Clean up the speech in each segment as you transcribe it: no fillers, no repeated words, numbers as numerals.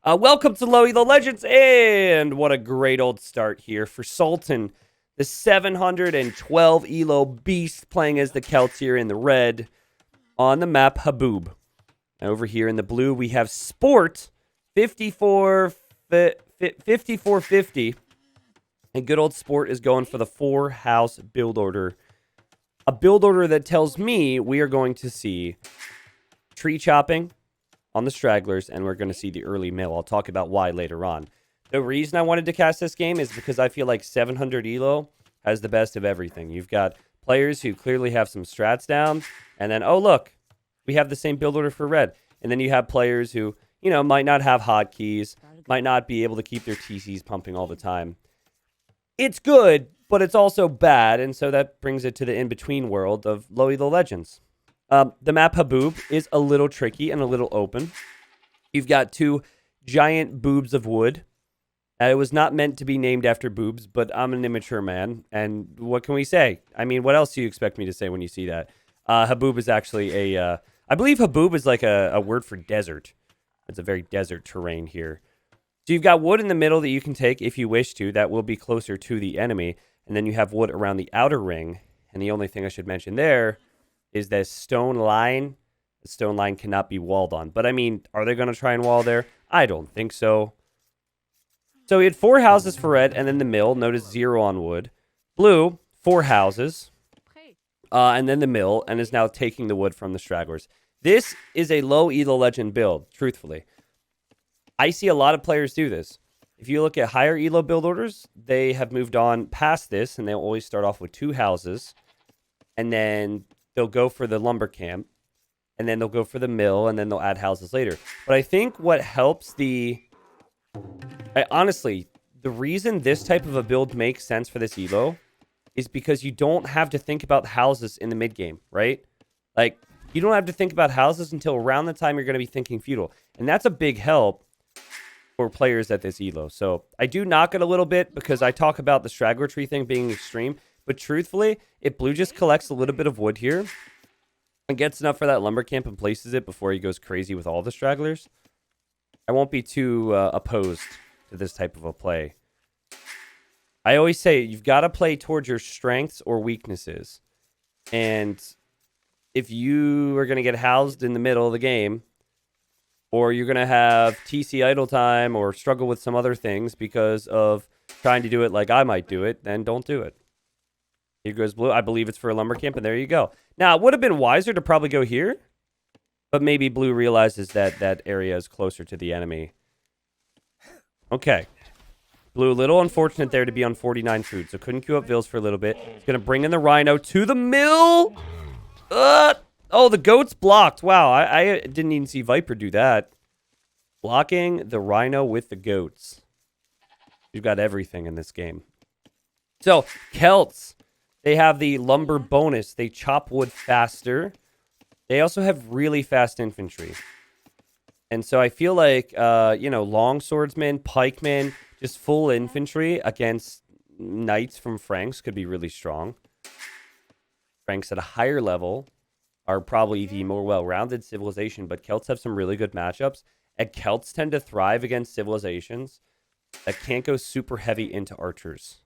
Welcome to Low Elo Legends, and what a great old start here for Sultan, the 712 Elo beast, playing as the Celts here in the red on the map Haboob. And over here in the blue, we have Sport 5450, and good old Sport is going for the 4-house build order. A build order that tells me we are going to see tree chopping on the stragglers, and we're going to see the early mill. I'll talk about why later on. The reason I wanted to cast this game is because I feel like 700 Elo has the best of everything. You've got players who clearly have some strats down, and then, oh, look, we have the same build order for red. And then you have players who, you know, might not have hotkeys, might not be able to keep their TCs pumping all the time. It's good, but it's also bad, and so that brings it to the in-between world of Low Elo Legends. The map Haboob is a little tricky and a little open. You've got two giant boobs of wood. It was not meant to be named after boobs, but I'm an immature man, and what can we say? I mean, what else do you expect me to say when you see that? Haboob is actually I believe Haboob is like a word for desert. It's a very desert terrain here. So you've got wood in the middle that you can take if you wish to. That will be closer to the enemy. And then you have wood around the outer ring. And the only thing I should mention there is that stone line. The stone line cannot be walled on. But I mean, are they going to try and wall there? I don't think so. So we had 4 houses for red, and then the mill. Notice 0 on wood. Blue, 4 houses. And then the mill, and is now taking the wood from the stragglers. This is a low Elo Legend build, truthfully. I see a lot of players do this. If you look at higher Elo build orders, they have moved on past this, and they'll always start off with 2 houses. And then they'll go for the lumber camp, and then they'll go for the mill, and then they'll add houses later. But I think what helps honestly, the reason this type of a build makes sense for this Elo is because you don't have to think about houses in the mid game, right? Like, you don't have to think about houses until around the time you're going to be thinking feudal. And that's a big help for players at this Elo. So I do knock it a little bit because I talk about the straggler tree thing being extreme. But truthfully, if Blue just collects a little bit of wood here and gets enough for that lumber camp and places it before he goes crazy with all the stragglers, I won't be too opposed to this type of a play. I always say you've got to play towards your strengths or weaknesses. And if you are going to get housed in the middle of the game, or you're going to have TC idle time or struggle with some other things because of trying to do it like I might do it, then don't do it. Here goes Blue. I believe it's for a lumber camp, and there you go. Now, it would have been wiser to probably go here, but maybe Blue realizes that that area is closer to the enemy. Okay. Blue, a little unfortunate there to be on 49 food, so couldn't queue up Vils for a little bit. He's going to bring in the Rhino to the mill. Oh, the goat's blocked. Wow, I didn't even see Viper do that. Blocking the Rhino with the goats. You've got everything in this game. So, Celts, they have the lumber bonus. They chop wood faster. They also have really fast infantry. And so I feel like, long swordsmen, pikemen, just full infantry against knights from Franks could be really strong. Franks at a higher level are probably the more well-rounded civilization, but Celts have some really good matchups. And Celts tend to thrive against civilizations that can't go super heavy into archers.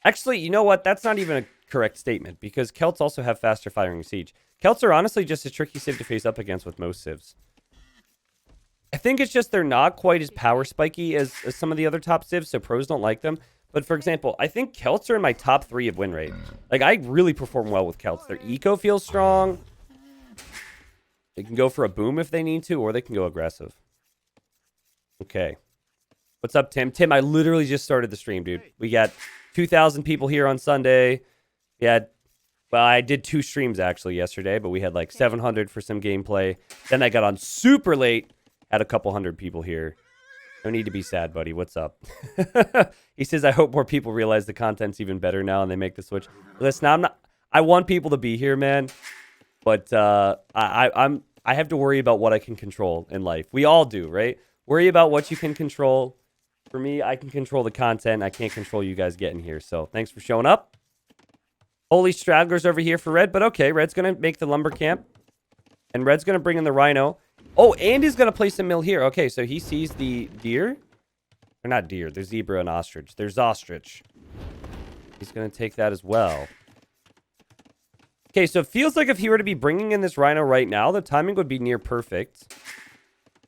Actually, you know what? That's not even a correct statement, because Celts also have faster firing siege. Celts are honestly just a tricky civ to face up against with most civs. I think it's just they're not quite as power spiky as some of the other top civs, so pros don't like them. But for example, I think Celts are in my top 3 of win rate. Like, I really perform well with Celts. Their eco feels strong. They can go for a boom if they need to, or they can go aggressive. Okay. What's up, Tim? Tim, I literally just started the stream, dude. We got 2,000 people here on Sunday. I did 2 streams actually yesterday, but we had like 700 for some gameplay. Then I got on super late. Had a couple hundred people here. No need to be sad, buddy. What's up? He says, I hope more people realize the content's even better now and they make the switch. Listen, I want people to be here, man. But I have to worry about what I can control in life. We all do, right? Worry about what you can control. For me, I can control the content. I can't control you guys getting here. So thanks for showing up. Holy stragglers over here for red. But okay, red's going to make the lumber camp. And red's going to bring in the Rhino. Oh, and he's going to place a mill here. Okay, so he sees the deer. Or not deer. There's zebra and ostrich. There's ostrich. He's going to take that as well. Okay, so it feels like if he were to be bringing in this rhino right now, the timing would be near perfect.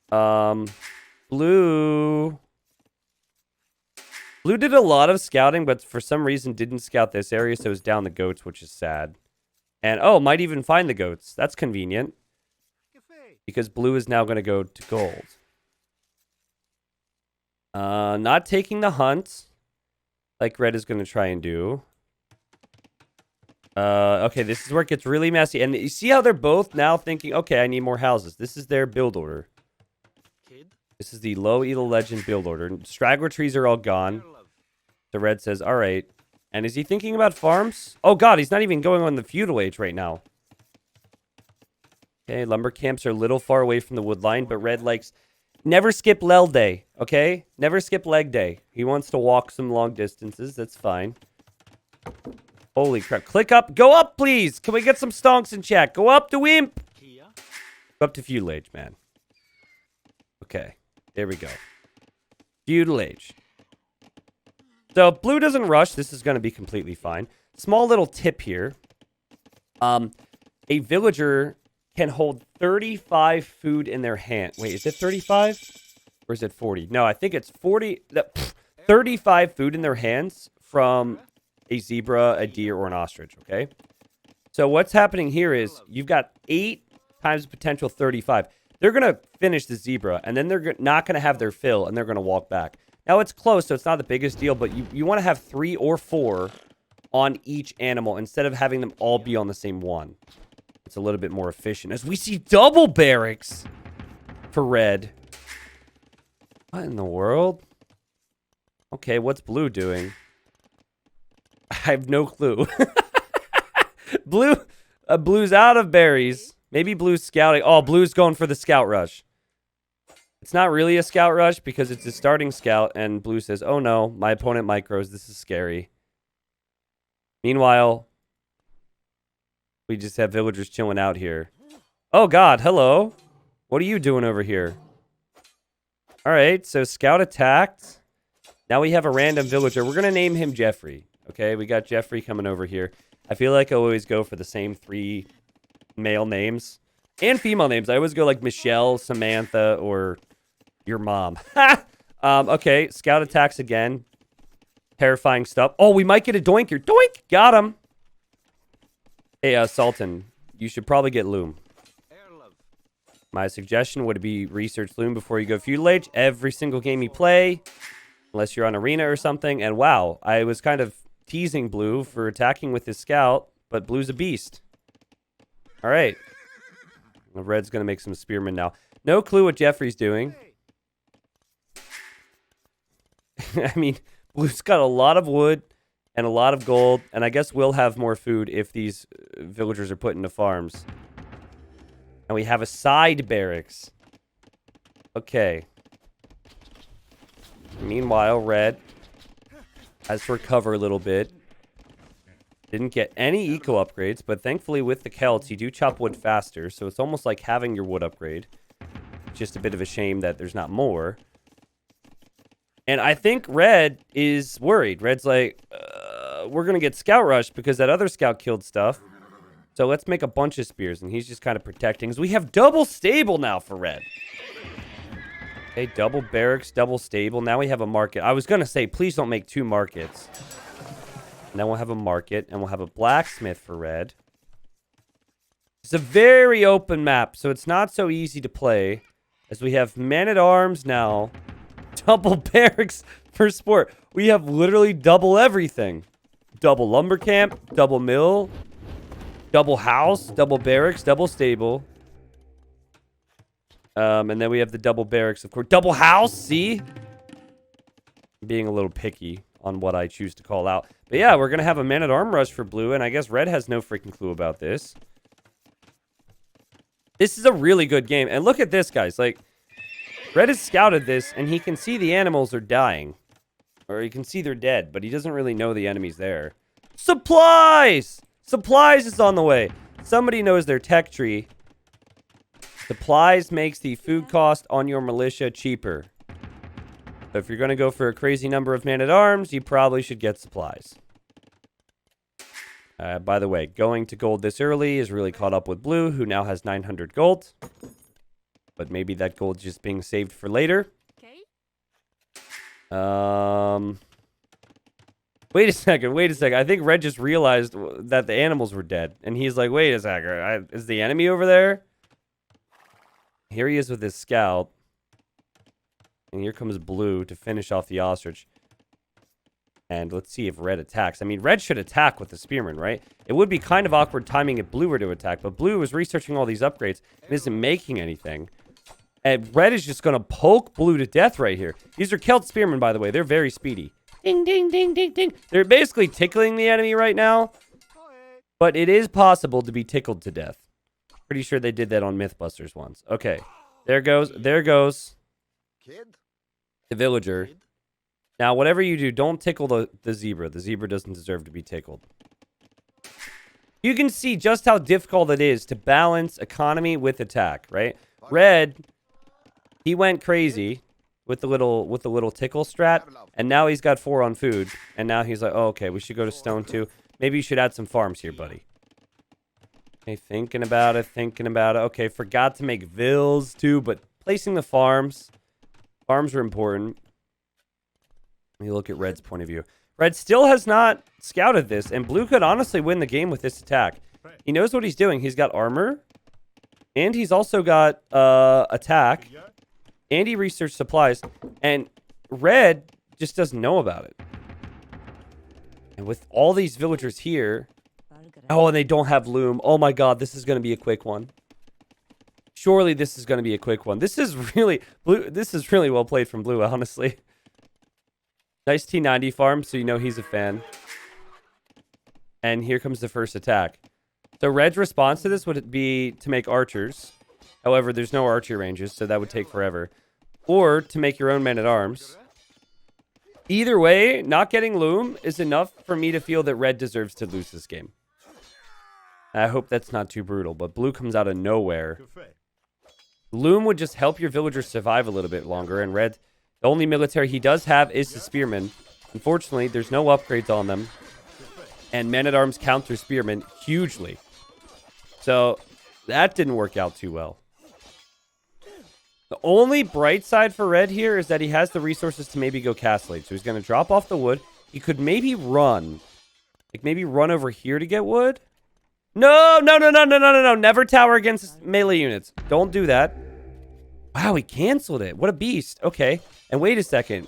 Blue did a lot of scouting, but for some reason didn't scout this area, so it's down the goats, which is sad. And, oh, might even find the goats. That's convenient. Because blue is now going to go to gold. Not taking the hunt, like red is going to try and do. Okay, this is where it gets really messy. And you see how they're both now thinking, okay, I need more houses. This is their build order. This is the low Elo Legend build order. Straggler trees are all gone. The red says, all right. And is he thinking about farms? Oh, God, he's not even going on the feudal age right now. Okay, lumber camps are a little far away from the wood line, but red likes... Never skip Lel Day, okay? Never skip leg day. He wants to walk some long distances. That's fine. Holy crap. Click up. Go up, please. Can we get some stonks in chat? Go up to Imp. Go up to feudal age, man. Okay. There we go. Feudal age. So, if blue doesn't rush, this is going to be completely fine. Small little tip here. A villager can hold 35 food in their hand. Wait, is it 35? Or is it 40? No, I think it's 40. 35 food in their hands from a zebra, a deer, or an ostrich, okay? So what's happening here is you've got 8 times potential 35. They're going to finish the zebra, and then they're not going to have their fill, and they're going to walk back. Now, it's close, so it's not the biggest deal, but you want to have 3 or 4 on each animal instead of having them all be on the same one. It's a little bit more efficient. As we see double barracks for red. What in the world? Okay, what's blue doing? I have no clue. Blue's out of berries. Maybe blue's scouting. Oh, blue's going for the scout rush. It's not really a scout rush because it's a starting scout, and blue says, oh no, my opponent micros. This is scary. Meanwhile, we just have villagers chilling out here. Oh, God. Hello. What are you doing over here? All right. So scout attacked. Now we have a random villager. We're going to name him Jeffrey. Okay. We got Jeffrey coming over here. I feel like I always go for the same 3 male names and female names. I always go like Michelle, Samantha, or your mom. Okay. Scout attacks again. Terrifying stuff. Oh, we might get a doinker. Doink. Got him. Hey, Sultan, you should probably get Loom. My suggestion would be research Loom before you go feudal age. Every single game you play, unless you're on arena or something. And wow, I was kind of teasing blue for attacking with his scout, but blue's a beast. All right. The red's going to make some spearmen now. No clue what Jeffrey's doing. I mean, blue's got a lot of wood and a lot of gold, and I guess we'll have more food if these villagers are put into farms. And we have a side barracks. Okay. Meanwhile, red has to recover a little bit. Didn't get any eco upgrades, but thankfully with the Celts, you do chop wood faster, so it's almost like having your wood upgrade. Just a bit of a shame that there's not more. And I think red is worried. Red's like, we're going to get scout rushed because that other scout killed stuff. So let's make a bunch of spears. And he's just kind of protecting. So we have double stable now for red. Okay, double barracks, double stable. Now we have a market. I was going to say, please don't make 2 markets. And then we'll have a market. And we'll have a blacksmith for red. It's a very open map. So it's not so easy to play. As we have men-at-arms now. Double barracks for sport. We have literally double everything. Double lumber camp, double mill, double house, double barracks, double stable. And then we have the double barracks, of course. Double house, see? Being a little picky on what I choose to call out. But yeah, we're going to have a man-at-arm rush for blue, and I guess red has no freaking clue about this. This is a really good game. And look at this, guys. Like, red has scouted this, and he can see the animals are dying. Or he can see they're dead, but he doesn't really know the enemy's there. Supplies! Supplies is on the way. Somebody knows their tech tree. Supplies makes the food cost on your militia cheaper. So if you're going to go for a crazy number of man-at-arms, you probably should get supplies. By the way, going to gold this early is really caught up with blue, who now has 900 gold. But maybe that gold's just being saved for later. Wait a second. I think red just realized that the animals were dead. And he's like, wait a second. Is the enemy over there? Here he is with his scout. And here comes blue to finish off the ostrich. And let's see if red attacks. I mean, red should attack with the spearman, right? It would be kind of awkward timing if blue were to attack. But blue is researching all these upgrades and isn't making anything. And red is just going to poke blue to death right here. These are Celt spearmen, by the way. They're very speedy. Ding, ding, ding, ding, ding. They're basically tickling the enemy right now. But it is possible to be tickled to death. Pretty sure they did that on Mythbusters once. Okay. There goes the villager. Now, whatever you do, don't tickle the zebra. The zebra doesn't deserve to be tickled. You can see just how difficult it is to balance economy with attack, right? Red, he went crazy with the little tickle strat, and now he's got 4 on food, and now he's like, oh, okay, we should go to stone too. Maybe you should add some farms here, buddy. Okay, thinking about it. Okay, forgot to make vills too, but placing the farms. Farms are important. Let me look at red's point of view. Red still has not scouted this, and blue could honestly win the game with this attack. He knows what he's doing. He's got armor, and he's also got attack, and he researched supplies, and red just doesn't know about it. And with all these villagers here... Oh, and they don't have loom. Oh my god, this is going to be a quick one. Surely this is going to be a quick one. This is really well played from blue, honestly. Nice T90 farm, so you know he's a fan. And here comes the first attack. So red's response to this would be to make archers. However, there's no archery ranges, so that would take forever. Or to make your own men-at-arms. Either way, not getting loom is enough for me to feel that red deserves to lose this game. I hope that's not too brutal, but blue comes out of nowhere. Loom would just help your villagers survive a little bit longer, and red, the only military he does have is the spearmen. Unfortunately, there's no upgrades on them, and men-at-arms counter spearmen hugely. So, that didn't work out too well. The only bright side for red here is that he has the resources to maybe go castlade. So he's going to drop off the wood. He could maybe run. Like, maybe run over here to get wood. No. Never tower against melee units. Don't do that. Wow, he canceled it. What a beast. Okay. And wait a second.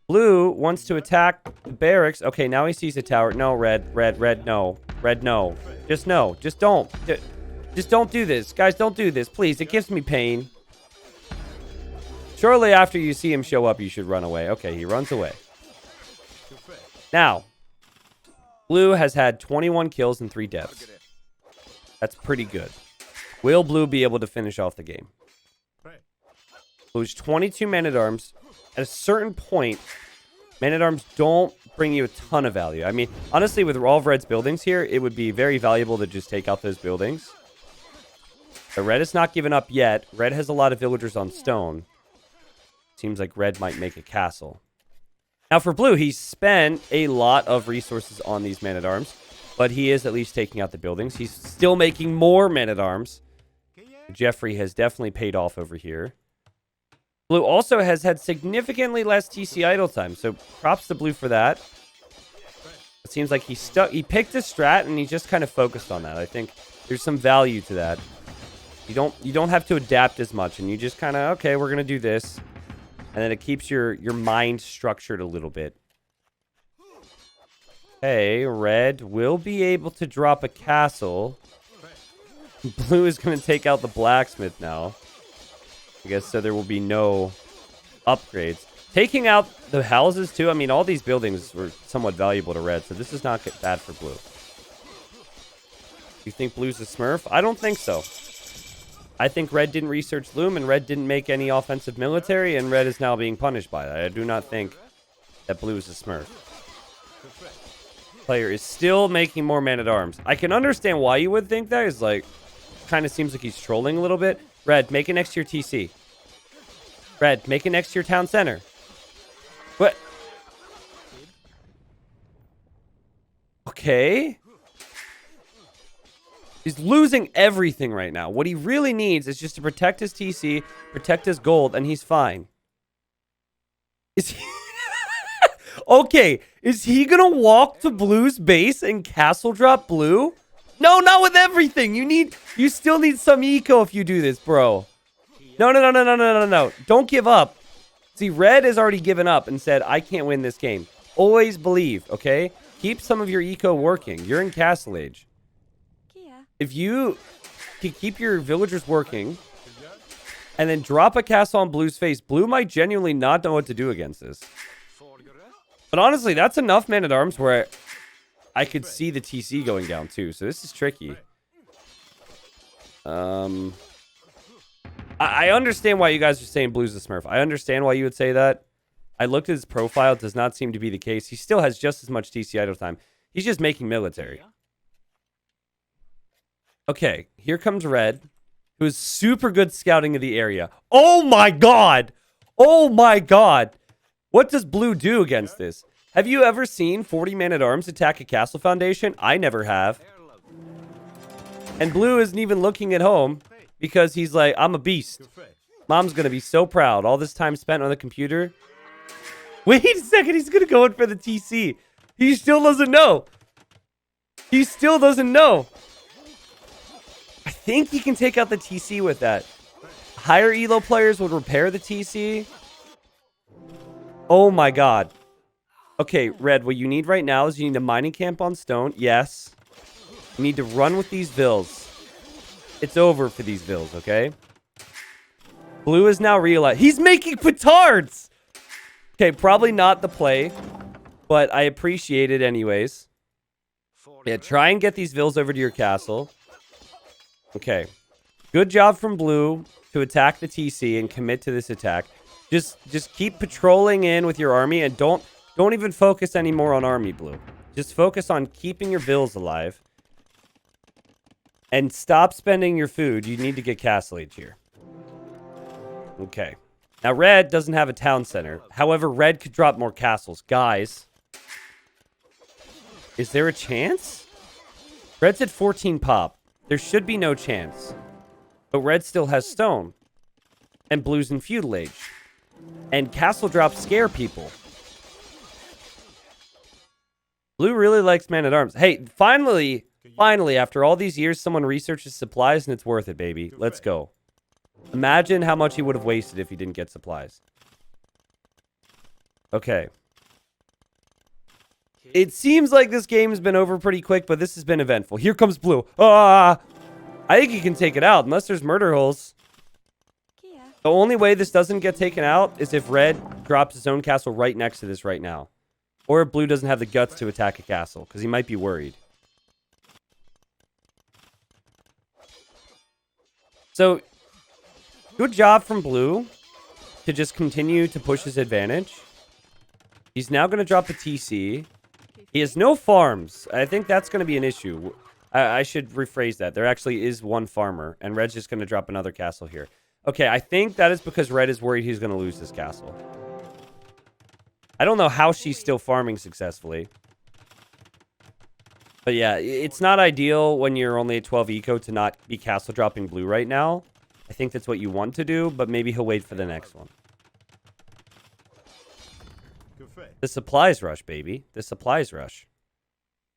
Blue wants to attack the barracks. Okay, now he sees a tower. No, red, no. Red, no. Just no. Just don't. Just don't do this. Guys, don't do this. Please, it gives me pain. Shortly after you see him show up, you should run away. Okay, he runs away. Now, blue has had 21 kills and 3 deaths. That's pretty good. Will blue be able to finish off the game? Blue's 22 men-at-arms. At a certain point, men-at-arms don't bring you a ton of value. I mean, honestly, with all of red's buildings here, it would be very valuable to just take out those buildings. But red has not given up yet. Red has a lot of villagers on stone. Seems like red might make a castle. Now for blue, he's spent a lot of resources on these men-at-arms, but he is at least taking out the buildings. He's still making more men-at-arms. Jeffrey has definitely paid off over here. Blue also has had significantly less TC idle time, so props to blue for that. It seems like he picked a strat and he just kind of focused on that. I think there's some value to that. You don't have to adapt as much, and you just kind of, okay, we're going to do this. And then it keeps your mind structured a little bit. Okay, red will be able to drop a castle. Blue is going to take out the blacksmith now. I guess so there will be no upgrades. Taking out the houses too. I mean, all these buildings were somewhat valuable to red, so this is not bad for blue. You think blue's a smurf? I don't think so. I think red didn't research loom, and red didn't make any offensive military, and red is now being punished by that. I do not think that blue is a smurf. Player is still making more men-at-arms. I can understand why you would think that. It's like, kind of seems like he's trolling a little bit. Red, make it next to your TC. Red, make it next to your town center. What? Okay. He's losing everything right now. What he really needs is just to protect his TC, protect his gold, and he's fine. Is he... Okay, is he gonna walk to Blue's base and castle drop Blue? No, not with everything. You still need some eco if you do this, bro. No. Don't give up. See, Red has already given up and said, I can't win this game. Always believe, okay? Keep some of your eco working. You're in Castle Age. If you can keep your villagers working and then drop a castle on Blue's face, Blue might genuinely not know what to do against this. But honestly, that's enough man-at-arms where I could see the TC going down too. So this is tricky. I understand why you guys are saying Blue's a Smurf. I understand why you would say that. I looked at his profile. It does not seem to be the case. He still has just as much TC idle time. He's just making military. Okay, here comes Red, who is super good scouting of the area. Oh my god! Oh my god! What does Blue do against this? Have you ever seen 40 man-at-arms attack a castle foundation? I never have. And Blue isn't even looking at home because he's like, I'm a beast. Mom's going to be so proud. All this time spent on the computer. Wait a second. He's going to go in for the TC. He still doesn't know. He still doesn't know. I think he can take out the TC with that. Higher elo players would repair the TC. Oh my god. Okay, Red, what you need right now is you need a mining camp on stone. Yes. You need to run with these vills. It's over for these vills, okay? Blue is now realized. He's making petards! Okay, probably not the play, but I appreciate it anyways. Yeah, try and get these vills over to your castle. Okay. Good job from Blue to attack the TC and commit to this attack. Just keep patrolling in with your army and don't even focus anymore on army, Blue. Just focus on keeping your vills alive. And stop spending your food. You need to get Castle Age here. Okay. Now, Red doesn't have a town center. However, Red could drop more castles. Guys. Is there a chance? Red's at 14 pop. There should be no chance. But Red still has stone. And Blue's in Feudal Age. And castle drops scare people. Blue really likes man-at-arms. Hey, finally, after all these years, someone researches supplies and it's worth it, baby. Let's go. Imagine how much he would have wasted if he didn't get supplies. Okay. It seems like this game has been over pretty quick, but this has been eventful. Here comes Blue. Ah! I think he can take it out, unless there's murder holes. The only way this doesn't get taken out is if Red drops his own castle right next to this right now. Or if Blue doesn't have the guts to attack a castle, because he might be worried. So, good job from Blue to just continue to push his advantage. He's now going to drop the TC. He has no farms. I think that's going to be an issue. I should rephrase that. There actually is one farmer, and Red's just going to drop another castle here. Okay, I think that is because Red is worried he's going to lose this castle. I don't know how she's still farming successfully. But yeah, it's not ideal when you're only at 12 eco to not be castle dropping Blue right now. I think that's what you want to do, but maybe he'll wait for the next one. The supplies rush, baby. The supplies rush.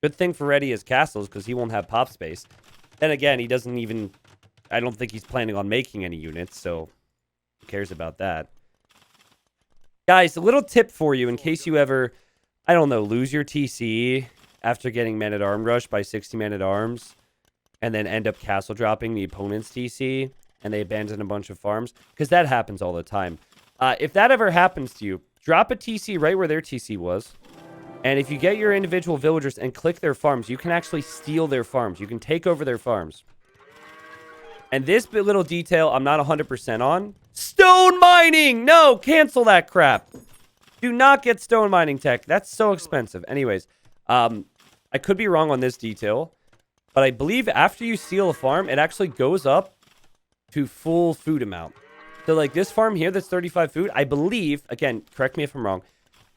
Good thing for Red he has castles because he won't have pop space. Then again, he doesn't even... I don't think he's planning on making any units, so who cares about that? Guys, a little tip for you in case you ever, I don't know, lose your TC after getting man-at-arm rush by 60 man-at-arms and then end up castle dropping the opponent's TC and they abandon a bunch of farms, because that happens all the time. If that ever happens to you, drop a TC right where their TC was. And if you get your individual villagers and click their farms, you can actually steal their farms. You can take over their farms. And this little detail I'm not 100% on. Stone mining! No, cancel that crap. Do not get stone mining tech. That's so expensive. Anyways, I could be wrong on this detail. But I believe after you seal a farm, it actually goes up to full food amount. So like this farm here that's 35 food, I believe, again, correct me if I'm wrong,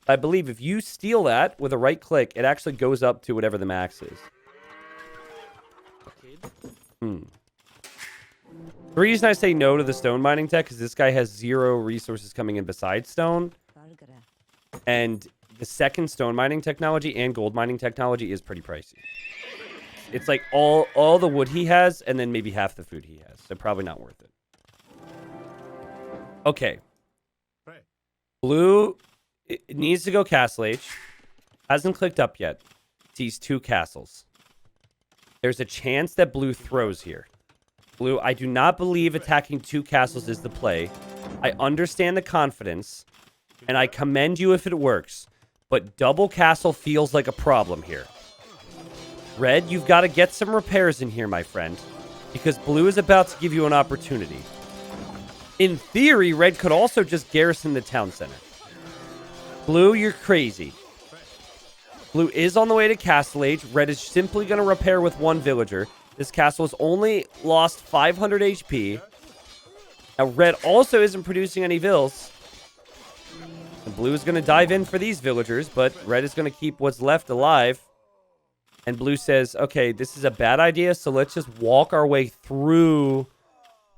I believe if you steal that with a right click, it actually goes up to whatever the max is. The reason I say no to the stone mining tech is this guy has 0 resources coming in besides stone. And the second stone mining technology and gold mining technology is pretty pricey. It's like all the wood he has and then maybe half the food he has. So probably not worth it. Okay. Blue it needs to go Castle Age. Hasn't clicked up yet. Sees 2 castles. There's a chance that blue throws here. Blue, I do not believe attacking 2 castles is the play. I understand the confidence, and I commend you if it works. But double castle feels like a problem here. Red, you've got to get some repairs in here, my friend. Because blue is about to give you an opportunity. In theory, red could also just garrison the town center. Blue, you're crazy. Blue is on the way to Castle Age. Red is simply going to repair with 1 villager. This castle has only lost 500 HP. Now, red also isn't producing any vills. And blue is going to dive in for these villagers, but red is going to keep what's left alive. And blue says, okay, this is a bad idea, so let's just walk our way through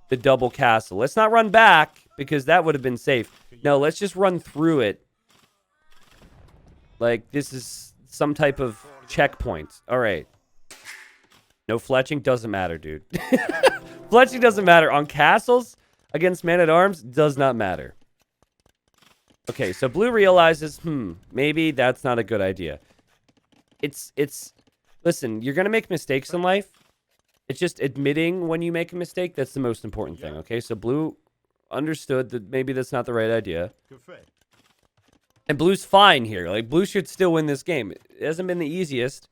the double castle. Let's not run back, because that would have been safe. No, let's just run through it. Like, this is some type of checkpoint. All right. No fletching doesn't matter, dude. Fletching doesn't matter. On castles against man-at-arms does not matter. Okay, so blue realizes, maybe that's not a good idea. Listen, you're going to make mistakes in life. It's just admitting when you make a mistake. That's the most important thing, okay? So blue understood that maybe that's not the right idea. And blue's fine here. Like, blue should still win this game. It hasn't been the easiest.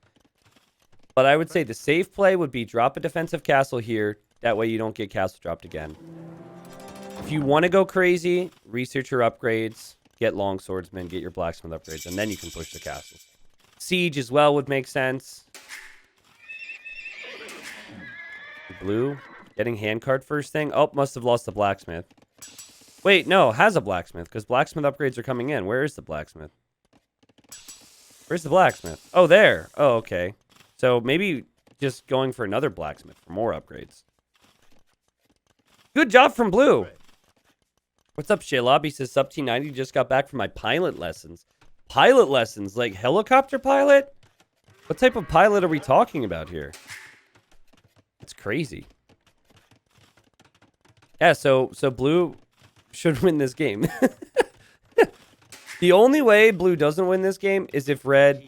But I would say the safe play would be drop a defensive castle here. That way you don't get castle dropped again. If you want to go crazy, research your upgrades. Get long swordsmen, get your blacksmith upgrades, and then you can push the castles. Siege as well would make sense. Blue, getting handcart first thing. Oh, must have lost the blacksmith. Wait, no, has a blacksmith, because blacksmith upgrades are coming in. Where is the blacksmith? Where's the blacksmith? Oh, there. Oh, okay. So maybe just going for another blacksmith for more upgrades. Good job from blue. What's up, Shaylob? He says, sub T90 just got back from my pilot lessons. Pilot lessons? Like helicopter pilot? What type of pilot are we talking about here? It's crazy. Yeah, so blue should win this game. The only way blue doesn't win this game is if red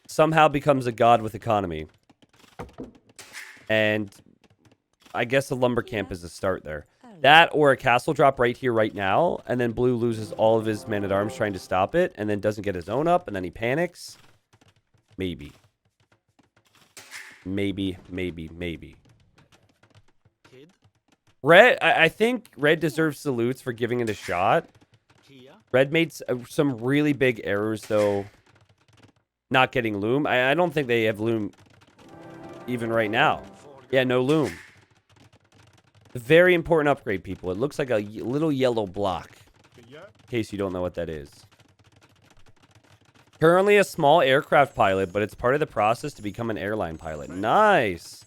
somehow becomes a god with economy. And I guess a lumber camp is a start there. That or a castle drop right here, right now. And then blue loses all of his men-at-arms trying to stop it. And then doesn't get his own up. And then he panics. Maybe. Maybe. Red, I think red deserves salutes for giving it a shot. Red made some really big errors, though. Not getting loom. I don't think they have loom even right now. Yeah, no loom. Very important upgrade, people. It looks like a little yellow block. In case you don't know what that is. Currently a small aircraft pilot, but it's part of the process to become an airline pilot. Nice.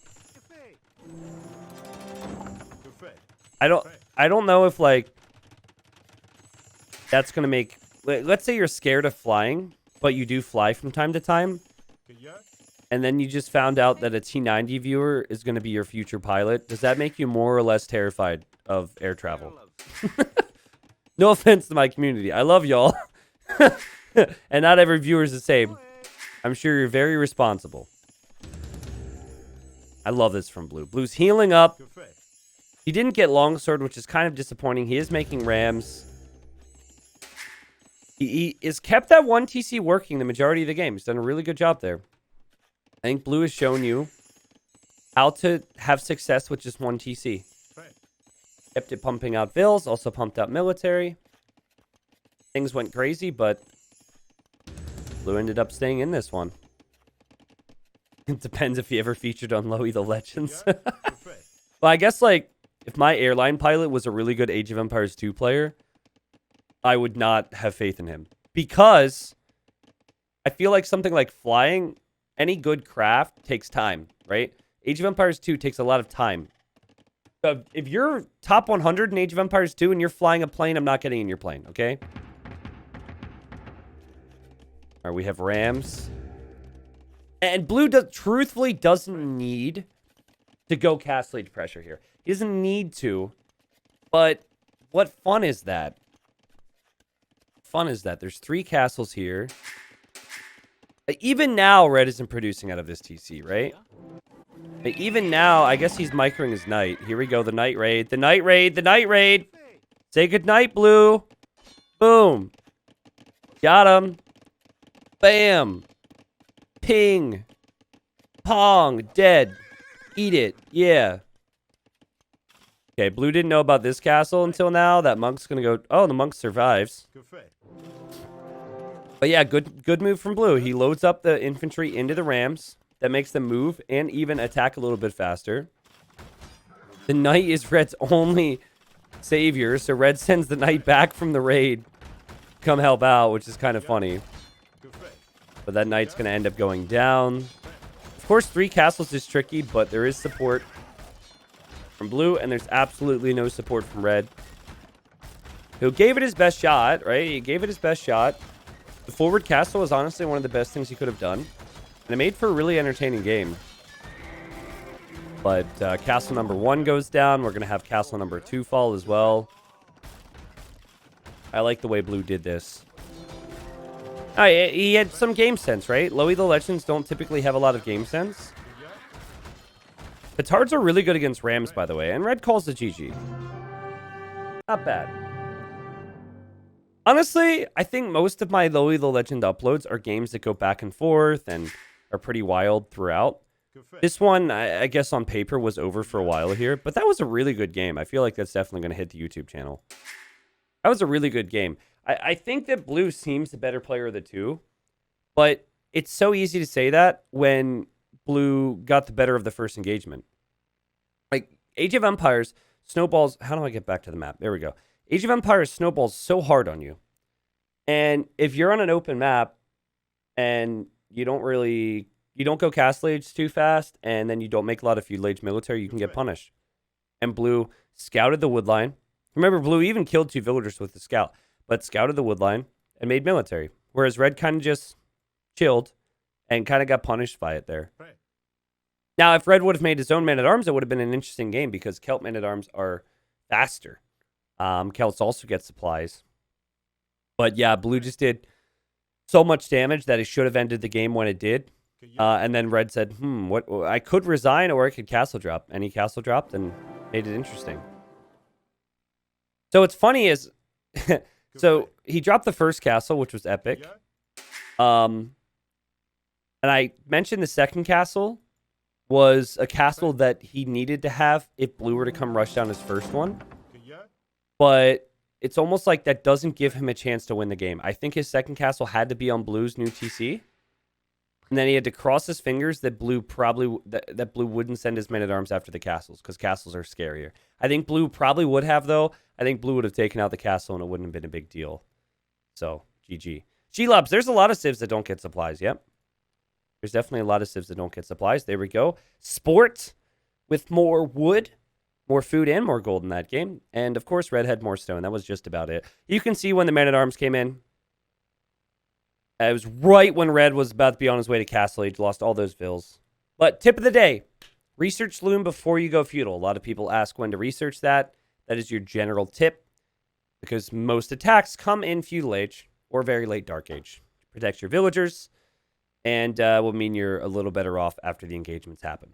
I don't know if, like, that's going to make... Let's say you're scared of flying, but you do fly from time to time. And then you just found out that a T90 viewer is going to be your future pilot. Does that make you more or less terrified of air travel? No offense to my community. I love y'all. And not every viewer is the same. I'm sure you're very responsible. I love this from blue. Blue's healing up. He didn't get longsword, which is kind of disappointing. He is making rams. He has kept that 1 TC working the majority of the game. He's done a really good job there. I think blue has shown you how to have success with just 1 TC. Kept it pumping out vills, also pumped out military. Things went crazy, but blue ended up staying in this one. It depends if he ever featured on Lowy the Legends. Well, I guess, like, if my airline pilot was a really good Age of Empires 2 player, I would not have faith in him. Because I feel like something like flying, any good craft takes time, right? Age of Empires 2 takes a lot of time. So if you're top 100 in Age of Empires 2 and you're flying a plane, I'm not getting in your plane, okay? All right, we have Rams. And Blue truthfully doesn't need to go Castle Age pressure here. He doesn't need to. But what fun is that? Fun is that? There's 3 castles here. Even now, Red isn't producing out of this TC, right? Even now, I guess he's microing his Knight. Here we go, the Knight Raid. The Knight Raid, the Knight Raid! Say goodnight, Blue. Boom. Got him. Bam. Ping. Pong. Dead. Eat it. Yeah. Okay, Blue didn't know about this castle until now. That monk's gonna go... Oh, the monk survives. But yeah, good move from Blue. He loads up the infantry into the Rams. That makes them move and even attack a little bit faster. The Knight is Red's only savior, so Red sends the Knight back from the raid. Come help out, which is kind of funny. But that Knight's going to end up going down. Of course, 3 castles is tricky, but there is support from Blue, and there's absolutely no support from Red. Who gave it his best shot, right? He gave it his best shot. The forward castle was honestly one of the best things he could have done. And it made for a really entertaining game. But castle number 1 goes down. We're going to have castle number 2 fall as well. I like the way Blue did this. He had some game sense, right? Lowy the Legends don't typically have a lot of game sense. Petards are really good against Rams, by the way. And Red calls the GG. Not bad. Honestly, I think most of my Lowy the Legend uploads are games that go back and forth and are pretty wild throughout. This one, I guess on paper, was over for a while here. But that was a really good game. I feel like that's definitely going to hit the YouTube channel. That was a really good game. I think that Blue seems the better player of the two. But it's so easy to say that when Blue got the better of the first engagement. Like, Age of Empires snowballs... How do I get back to the map? There we go. Age of Empires snowballs so hard on you. And if you're on an open map and you don't go Castle Age too fast, and then you don't make a lot of Feudal Age military, you can get punished. And Blue scouted the woodline. Remember, Blue even killed 2 villagers with the scout, but scouted the woodline and made military. Whereas Red kind of just chilled and kind of got punished by it there. Right. Now, if Red would have made his own man-at-arms, it would have been an interesting game because Celt man-at-arms are faster. Celts also get supplies. But yeah, Blue just did so much damage that it should have ended the game when it did. And then Red said, what? I could resign or I could castle drop. And he castle dropped and made it interesting. So what's funny is, so he dropped the first castle, which was epic. And I mentioned the second castle was a castle that he needed to have if Blue were to come rush down his first one. But it's almost like that doesn't give him a chance to win the game. I think his second castle had to be on Blue's new TC. And then he had to cross his fingers that Blue that Blue wouldn't send his men-at-arms after the castles, because castles are scarier. I think Blue probably would have, though. I think Blue would have taken out the castle, and it wouldn't have been a big deal. So, GG. G-Lubs, there's a lot of civs that don't get supplies, yep. There's definitely a lot of civs that don't get supplies. There we go. Sport with more wood, more food, and more gold in that game. And, of course, Red had more stone. That was just about it. You can see when the men-at-arms came in. It was right when Red was about to be on his way to Castle Age. Lost all those vills. But tip of the day. Research Loom before you go feudal. A lot of people ask when to research that. That is your general tip. Because most attacks come in Feudal Age or very late Dark Age. Protect your villagers. And will mean you're a little better off after the engagements happen.